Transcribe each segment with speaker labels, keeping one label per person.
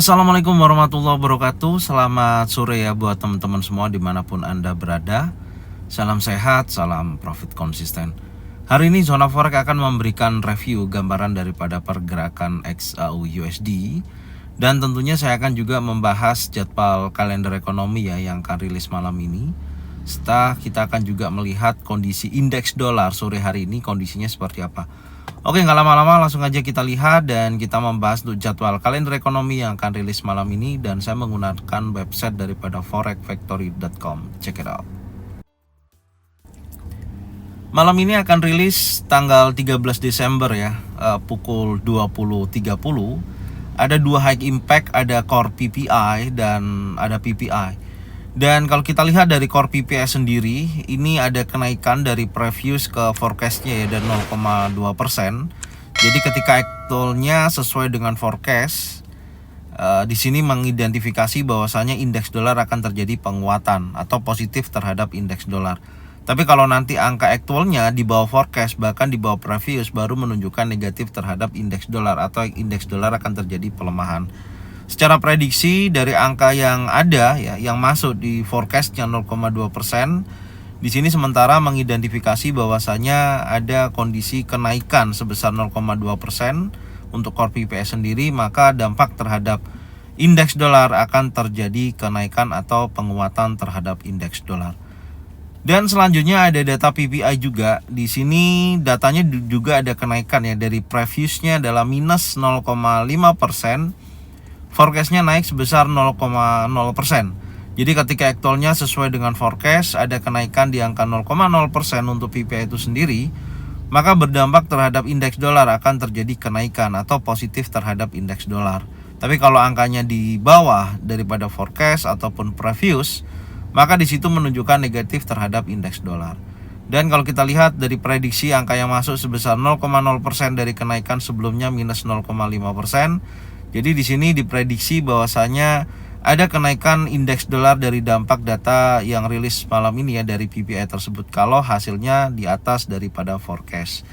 Speaker 1: Assalamualaikum warahmatullahi wabarakatuh. Selamat sore ya buat teman-teman semua dimanapun Anda berada. Salam sehat, salam profit konsisten. Hari ini Zona Forex akan memberikan review gambaran daripada pergerakan XAU USD. Dan tentunya saya akan juga membahas jadwal kalender ekonomi ya yang akan rilis malam ini. Serta kita akan juga melihat kondisi indeks dolar sore hari ini kondisinya seperti apa. Oke, nggak lama-lama langsung aja kita lihat dan kita membahas untuk jadwal kalender ekonomi yang akan rilis malam ini. Dan saya menggunakan website daripada forexfactory.com. Check it out. Malam ini akan rilis tanggal 13 Desember ya, pukul 20.30. Ada dua high impact, ada core PPI dan ada PPI. Dan kalau kita lihat dari core PPI sendiri, ini ada kenaikan dari previous ke forecastnya ya, dan 0,2%. Jadi ketika actualnya sesuai dengan forecast, di sini mengidentifikasi bahwasanya indeks dolar akan terjadi penguatan atau positif terhadap indeks dolar. Tapi kalau nanti angka aktualnya di bawah forecast bahkan di bawah previous, baru menunjukkan negatif terhadap indeks dolar atau indeks dolar akan terjadi pelemahan. Secara prediksi dari angka yang ada ya, yang masuk di forecastnya 0,2%, di sini sementara mengidentifikasi bahwasanya ada kondisi kenaikan sebesar 0,2% untuk core PPI sendiri, maka dampak terhadap indeks dolar akan terjadi kenaikan atau penguatan terhadap indeks dolar. Dan selanjutnya ada data PPI juga. Di sini datanya juga ada kenaikan ya, dari previousnya adalah minus 0,5%. Forecastnya naik sebesar 0,0%. Jadi ketika aktualnya sesuai dengan forecast, ada kenaikan di angka 0,0% untuk PPI itu sendiri, maka berdampak terhadap indeks dolar akan terjadi kenaikan atau positif terhadap indeks dolar. Tapi kalau angkanya di bawah daripada forecast ataupun previous, maka di situ menunjukkan negatif terhadap indeks dolar. Dan kalau kita lihat dari prediksi angka yang masuk sebesar 0,0% dari kenaikan sebelumnya minus 0,5%. Jadi di sini diprediksi bahwasanya ada kenaikan indeks dolar dari dampak data yang rilis malam ini ya, dari PPI tersebut, kalau hasilnya di atas daripada forecast.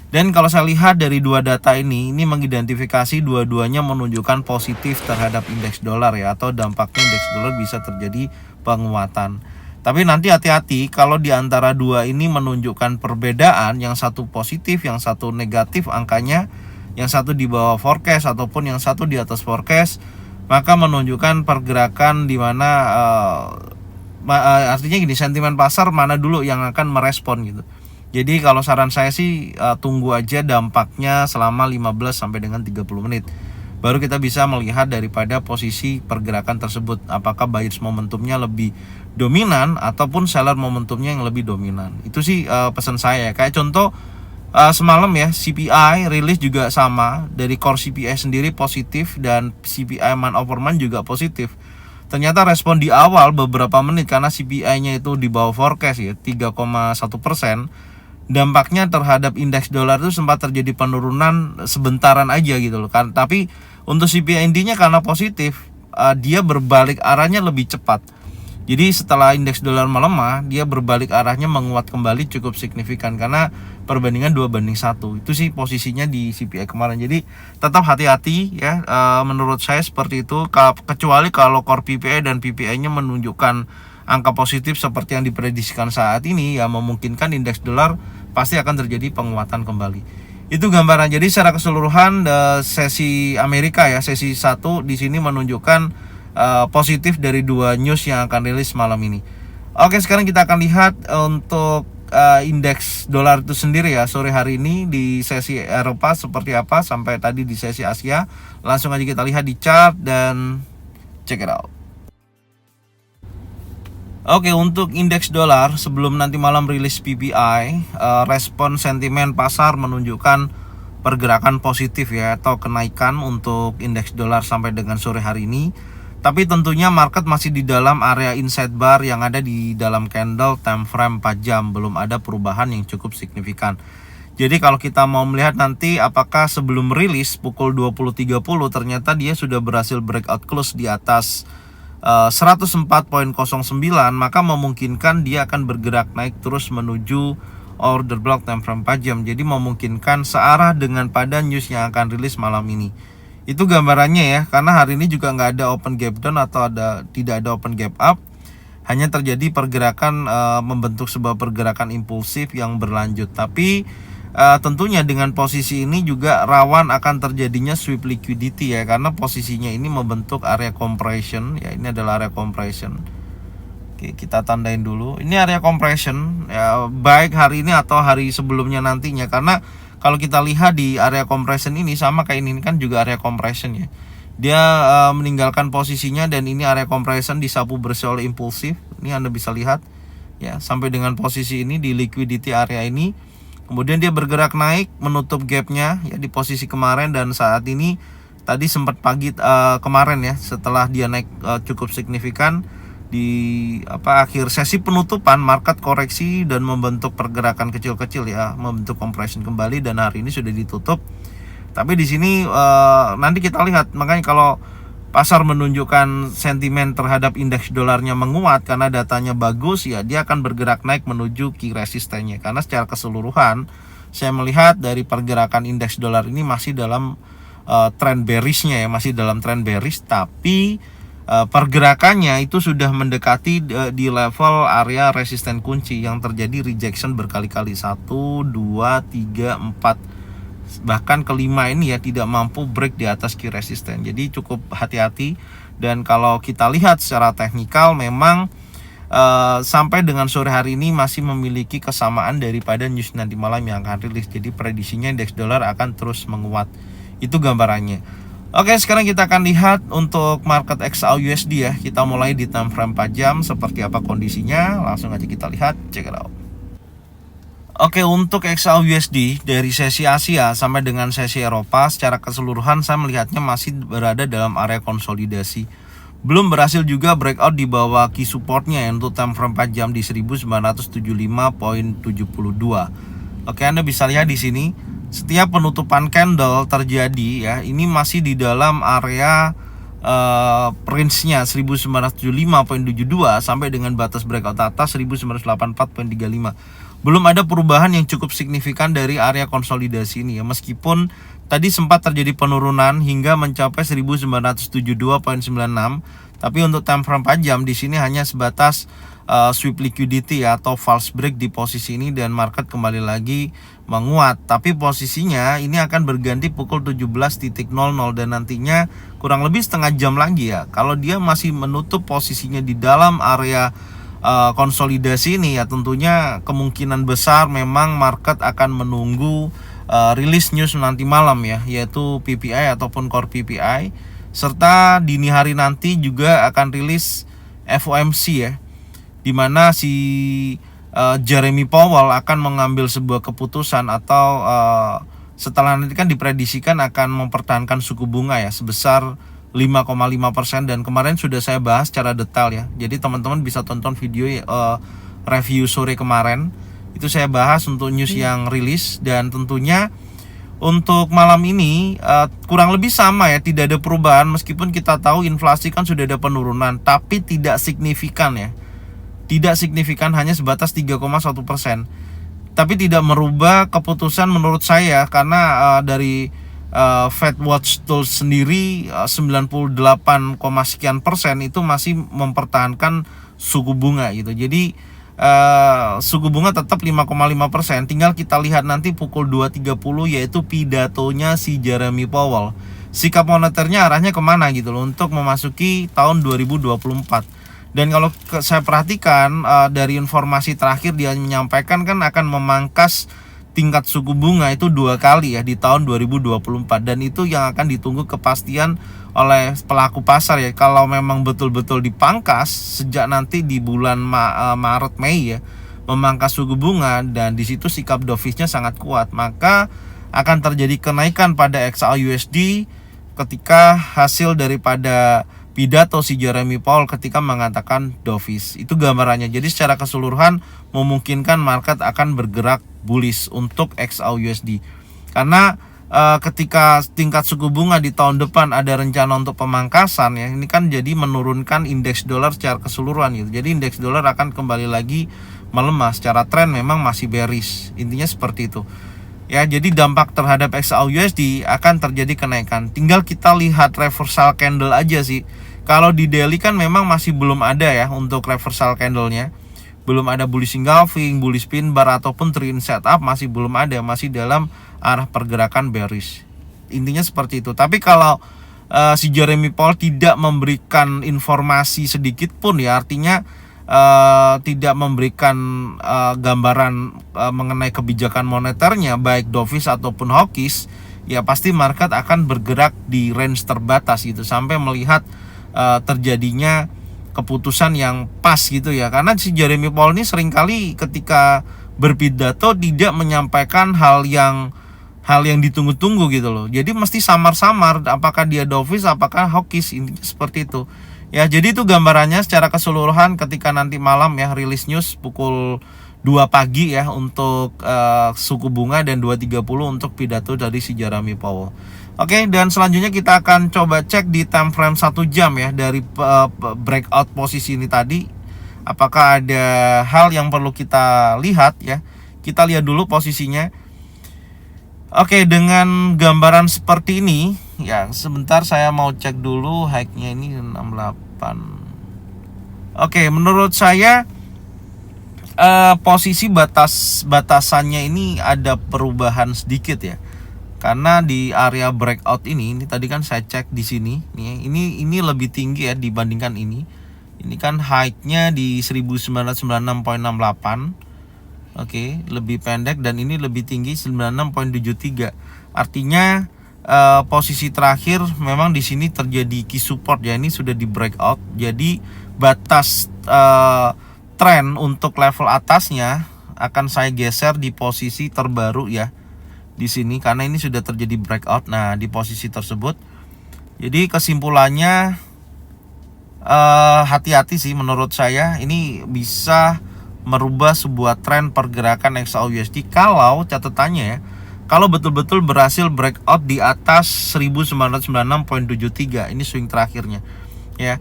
Speaker 1: Dan kalau saya lihat dari dua data ini mengidentifikasi dua-duanya menunjukkan positif terhadap indeks dolar ya, atau dampaknya indeks dolar bisa terjadi penguatan. Tapi nanti hati-hati kalau di antara dua ini menunjukkan perbedaan, yang satu positif, yang satu negatif angkanya, yang satu di bawah forecast ataupun yang satu di atas forecast, maka menunjukkan pergerakan di mana artinya gini, sentimen pasar mana dulu yang akan merespon gitu. Jadi kalau saran saya sih tunggu aja dampaknya selama 15 sampai dengan 30 menit. Baru kita bisa melihat daripada posisi pergerakan tersebut, apakah buyers momentumnya lebih dominan ataupun seller momentumnya yang lebih dominan. Itu sih pesan saya ya. Kayak contoh semalam ya, CPI rilis juga sama, dari core CPI sendiri positif dan CPI month over month juga positif. Ternyata respon di awal beberapa menit karena CPI-nya itu di bawah forecast ya, 3,1%. Dampaknya terhadap indeks dolar itu sempat terjadi penurunan sebentaran aja gitu loh kan. Tapi untuk CPI intinya karena positif, dia berbalik arahnya lebih cepat. Jadi setelah indeks dolar melemah, dia berbalik arahnya menguat kembali cukup signifikan karena perbandingan 2:1. Itu sih posisinya di CPI kemarin. Jadi tetap hati-hati ya, menurut saya seperti itu. Kecuali kalau core PPI dan PPI-nya menunjukkan angka positif seperti yang diprediksikan saat ini, ya memungkinkan indeks dolar pasti akan terjadi penguatan kembali. Itu gambaran. Jadi secara keseluruhan sesi Amerika ya, sesi 1 di sini menunjukkan positif dari dua news yang akan rilis malam ini. Oke, sekarang kita akan lihat untuk indeks dolar itu sendiri ya, sore hari ini di sesi Eropa seperti apa sampai tadi di sesi Asia. Langsung aja kita lihat di chart dan check it out. Oke, untuk indeks dolar sebelum nanti malam rilis PPI, respon sentimen pasar menunjukkan pergerakan positif ya, atau kenaikan untuk indeks dolar sampai dengan sore hari ini. Tapi tentunya market masih di dalam area inside bar yang ada di dalam candle time frame 4 jam. Belum ada perubahan yang cukup signifikan. Jadi kalau kita mau melihat nanti apakah sebelum rilis pukul 20.30 ternyata dia sudah berhasil breakout close di atas 104.09, maka memungkinkan dia akan bergerak naik terus menuju order block time frame 4 jam. Jadi memungkinkan searah dengan pada news yang akan rilis malam ini. Itu gambarannya ya, karena hari ini juga nggak ada open gap down atau tidak ada open gap up, hanya terjadi pergerakan membentuk sebuah pergerakan impulsif yang berlanjut. Tapi tentunya dengan posisi ini juga rawan akan terjadinya sweep liquidity ya, karena posisinya ini membentuk area compression ya. Ini adalah area compression. Oke, kita tandain dulu. Ini area compression ya, baik hari ini atau hari sebelumnya nantinya, karena kalau kita lihat di area compression ini sama kayak ini kan juga area compression ya. Dia meninggalkan posisinya dan ini area compression disapu bersih oleh impulsif. Ini Anda bisa lihat ya, sampai dengan posisi ini di liquidity area ini. Kemudian dia bergerak naik menutup gapnya ya di posisi kemarin, dan saat ini tadi sempat pagi kemarin ya, setelah dia naik cukup signifikan di akhir sesi penutupan, market koreksi dan membentuk pergerakan kecil-kecil ya, membentuk compression kembali, dan hari ini sudah ditutup. Tapi di sini nanti kita lihat, makanya kalau pasar menunjukkan sentimen terhadap indeks dolarnya menguat karena datanya bagus ya, dia akan bergerak naik menuju key resistennya. Karena secara keseluruhan saya melihat dari pergerakan indeks dolar ini masih dalam tren bearishnya ya, masih dalam tren bearish, tapi pergerakannya itu sudah mendekati di level area resisten kunci yang terjadi rejection berkali-kali, 1, 2, 3, 4, bahkan kelima ini ya tidak mampu break di atas key resisten. Jadi cukup hati-hati. Dan kalau kita lihat secara teknikal memang sampai dengan sore hari ini masih memiliki kesamaan daripada news nanti malam yang akan rilis. Jadi prediksinya indeks dolar akan terus menguat. Itu gambarannya. Oke, sekarang kita akan lihat untuk market XAUUSD ya. Kita mulai di time frame 4 jam seperti apa kondisinya. Langsung aja kita lihat, check it out. Oke, untuk XAUUSD dari sesi Asia sampai dengan sesi Eropa secara keseluruhan saya melihatnya masih berada dalam area konsolidasi. Belum berhasil juga breakout di bawah key supportnya untuk time frame 4 jam di 1975.72. Oke, Anda bisa lihat di sini setiap penutupan candle terjadi ya, ini masih di dalam area range-nya 1975.72 sampai dengan batas breakout atas 1984.35. Belum ada perubahan yang cukup signifikan dari area konsolidasi ini ya, meskipun tadi sempat terjadi penurunan hingga mencapai 1972.96, tapi untuk time frame 4 jam di sini hanya sebatas sweep liquidity ya, atau false break di posisi ini, dan market kembali lagi menguat. Tapi posisinya ini akan berganti pukul 17.00 dan nantinya kurang lebih setengah jam lagi ya. Kalau dia masih menutup posisinya di dalam area konsolidasi ini ya, tentunya kemungkinan besar memang market akan menunggu rilis news nanti malam ya, yaitu PPI ataupun core PPI, serta dini hari nanti juga akan rilis FOMC ya, dimana si Jeremy Powell akan mengambil sebuah keputusan atau setelah nanti kan diprediksikan akan mempertahankan suku bunga ya sebesar 5,5%, dan kemarin sudah saya bahas secara detail ya. Jadi teman-teman bisa tonton video review sore kemarin. Itu saya bahas untuk news yang rilis, dan tentunya untuk malam ini kurang lebih sama ya, tidak ada perubahan meskipun kita tahu inflasi kan sudah ada penurunan, tapi tidak signifikan ya. Tidak signifikan, hanya sebatas 3,1%. Tapi tidak merubah keputusan menurut saya, karena dari Fed Watch Tools sendiri 98, sekian persen itu masih mempertahankan suku bunga gitu. Jadi suku bunga tetap 5,5%. Tinggal kita lihat nanti pukul 2.30 yaitu pidatonya si Jeremy Powell. Sikap moneternya arahnya kemana gitu loh untuk memasuki tahun 2024. Dan kalau saya perhatikan dari informasi terakhir dia menyampaikan kan akan memangkas tingkat suku bunga itu 2 kali ya di tahun 2024, dan itu yang akan ditunggu kepastian oleh pelaku pasar ya. Kalau memang betul-betul dipangkas sejak nanti di bulan Maret Mei ya, memangkas suku bunga, dan di situ sikap dovish-nya sangat kuat, maka akan terjadi kenaikan pada XAUUSD ketika hasil daripada pidato si Jeremy Powell ketika mengatakan dovish. Itu gambarannya. Jadi secara keseluruhan memungkinkan market akan bergerak bullish untuk XAUUSD. Karena ketika tingkat suku bunga di tahun depan ada rencana untuk pemangkasan ya, ini kan jadi menurunkan indeks dolar secara keseluruhan gitu. Jadi indeks dolar akan kembali lagi melemah. Secara tren memang masih bearish. Intinya seperti itu. Ya, jadi dampak terhadap XAUUSD akan terjadi kenaikan. Tinggal kita lihat reversal candle aja sih. Kalau di daily kan memang masih belum ada ya untuk reversal candlenya. Belum ada bullish engulfing, bullish pin bar ataupun trend setup, masih belum ada, masih dalam arah pergerakan bearish. Intinya seperti itu. Tapi kalau si Jeremy Powell tidak memberikan informasi sedikit pun ya, artinya tidak memberikan gambaran mengenai kebijakan moneternya baik dovish ataupun hawkish, ya pasti market akan bergerak di range terbatas gitu sampai melihat terjadinya keputusan yang pas gitu ya. Karena si Jeremy Powell ini seringkali ketika berpidato tidak menyampaikan hal yang ditunggu-tunggu gitu loh. Jadi mesti samar-samar apakah dia dovish apakah hawkish, intinya seperti itu. Ya, jadi itu gambarannya secara keseluruhan ketika nanti malam ya rilis news pukul 2 pagi ya untuk suku bunga dan 2.30 untuk pidato dari si Jeremy Powell. Oke, dan selanjutnya kita akan coba cek di time frame 1 jam ya dari breakout posisi ini tadi. Apakah ada hal yang perlu kita lihat ya? Kita lihat dulu posisinya. Oke, dengan gambaran seperti ini ya, sebentar saya mau cek dulu high-nya ini 68. Oke, menurut saya posisi batasannya ini ada perubahan sedikit ya. Karena di area breakout ini tadi kan saya cek di sini nih, ini lebih tinggi ya dibandingkan ini. Ini kan high-nya di 1996.68. Oke, lebih pendek dan ini lebih tinggi 96.73. Artinya posisi terakhir memang di sini terjadi key support ya, ini sudah di breakout. Jadi batas tren untuk level atasnya akan saya geser di posisi terbaru ya. Di sini karena ini sudah terjadi breakout. Nah, di posisi tersebut. Jadi kesimpulannya hati-hati sih menurut saya, ini bisa merubah sebuah tren pergerakan XAUUSD kalau catatannya ya, kalau betul-betul berhasil breakout di atas 1996.73, ini swing terakhirnya ya.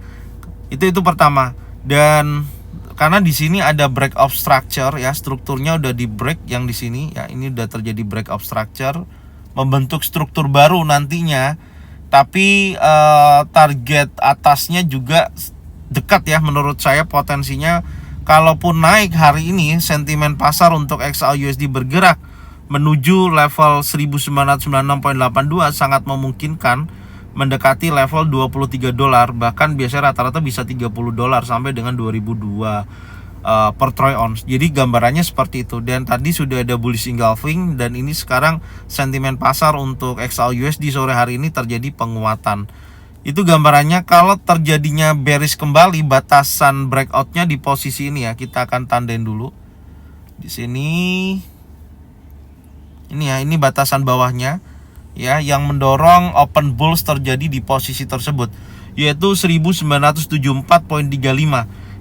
Speaker 1: Itu pertama. Dan karena di sini ada breakout structure ya, strukturnya udah di break yang di sini ya, ini udah terjadi breakout structure, membentuk struktur baru nantinya. Tapi target atasnya juga dekat ya, menurut saya potensinya. Kalaupun naik hari ini, sentimen pasar untuk XAUUSD bergerak menuju level 1996.82 sangat memungkinkan mendekati level $23, bahkan biasanya rata-rata bisa $30 sampai dengan 2002 per troy ounce. Jadi gambarannya seperti itu. Dan tadi sudah ada bullish engulfing, dan ini sekarang sentimen pasar untuk XAUUSD sore hari ini terjadi penguatan. Itu gambarannya. Kalau terjadinya bearish kembali, batasan breakoutnya di posisi ini ya, kita akan tandain dulu di sini. Ini ya, ini batasan bawahnya ya, yang mendorong open bulls terjadi di posisi tersebut, yaitu 1974.35.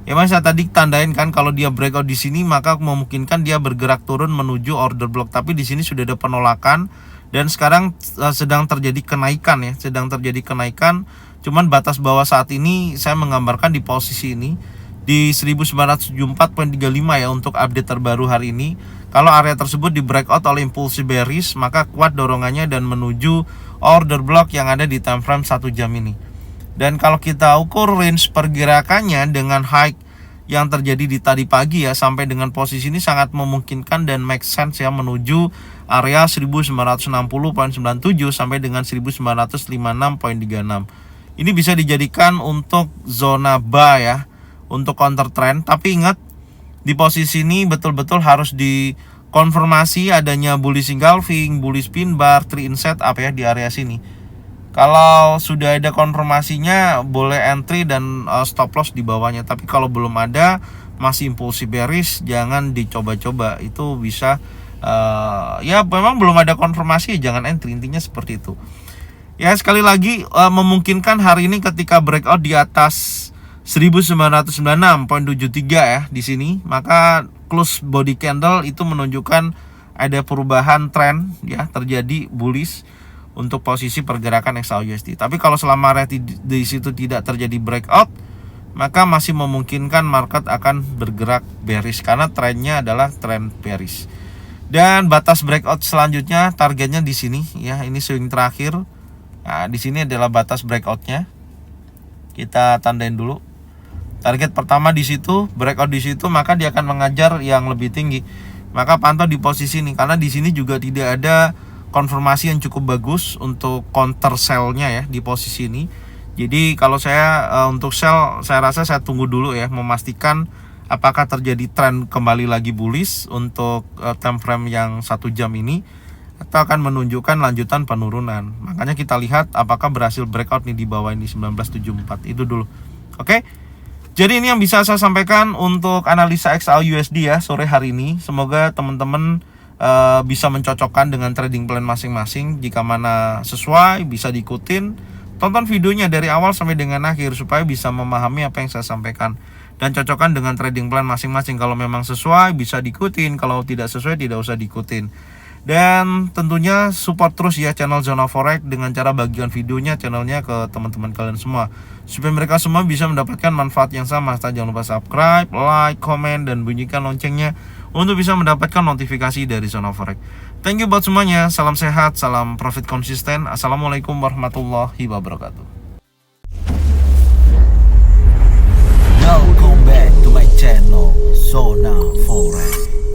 Speaker 1: Ya, mas saya tadi tandain kan kalau dia breakout di sini maka memungkinkan dia bergerak turun menuju order block. Tapi di sini sudah ada penolakan dan sekarang sedang terjadi kenaikan ya, sedang terjadi kenaikan. Cuman batas bawah saat ini saya menggambarkan di posisi ini di 1974.35 ya untuk update terbaru hari ini. Kalau area tersebut di breakout oleh impulsi bearish, maka kuat dorongannya dan menuju order block yang ada di time frame 1 jam ini. Dan kalau kita ukur range pergerakannya dengan high yang terjadi di tadi pagi ya, sampai dengan posisi ini sangat memungkinkan dan make sense ya menuju area 1960.97 sampai dengan 1956.36. Ini bisa dijadikan untuk zona buy ya, untuk counter trend. Tapi ingat, di posisi ini betul-betul harus dikonfirmasi adanya bullish engulfing, bullish pin bar, trend setup ya di area sini. Kalau sudah ada konfirmasinya boleh entry dan stop loss di bawahnya. Tapi kalau belum ada, masih impulsif bearish, jangan dicoba-coba. Itu bisa ya memang belum ada konfirmasi, jangan entry, intinya seperti itu. Ya, sekali lagi memungkinkan hari ini ketika breakout di atas 1996.73 ya di sini, maka close body candle itu menunjukkan ada perubahan tren ya, terjadi bullish untuk posisi pergerakan XAUUSD. Tapi kalau selama area di situ tidak terjadi breakout, maka masih memungkinkan market akan bergerak bearish karena trennya adalah tren bearish. Dan batas breakout selanjutnya targetnya di sini ya, ini swing terakhir. Nah, di sini adalah batas breakoutnya. Kita tandain dulu. Target pertama di situ, breakout di situ, maka dia akan mengajar yang lebih tinggi. Maka pantau di posisi ini karena di sini juga tidak ada konfirmasi yang cukup bagus untuk counter sell-nya ya di posisi ini. Jadi kalau saya untuk sell, saya rasa saya tunggu dulu ya, memastikan apakah terjadi tren kembali lagi bullish untuk time frame yang 1 jam ini, atau akan menunjukkan lanjutan penurunan. Makanya kita lihat apakah berhasil breakout nih di bawah ini 1974 itu dulu. Oke. Jadi ini yang bisa saya sampaikan untuk analisa XAUUSD ya sore hari ini. Semoga teman-teman bisa mencocokkan dengan trading plan masing-masing. Jika mana sesuai bisa diikutin. Tonton videonya dari awal sampai dengan akhir supaya bisa memahami apa yang saya sampaikan dan cocokkan dengan trading plan masing-masing. Kalau memang sesuai bisa diikutin, kalau tidak sesuai tidak usah diikutin. Dan tentunya support terus ya channel Zona Forex dengan cara bagikan videonya channelnya ke teman-teman kalian semua supaya mereka semua bisa mendapatkan manfaat yang sama. Jangan lupa subscribe, like, komen, dan bunyikan loncengnya untuk bisa mendapatkan notifikasi dari Zona Forex. Thank you buat semuanya, salam sehat, salam profit konsisten. Assalamualaikum warahmatullahi wabarakatuh.
Speaker 2: Welcome back to my channel Zona Forex.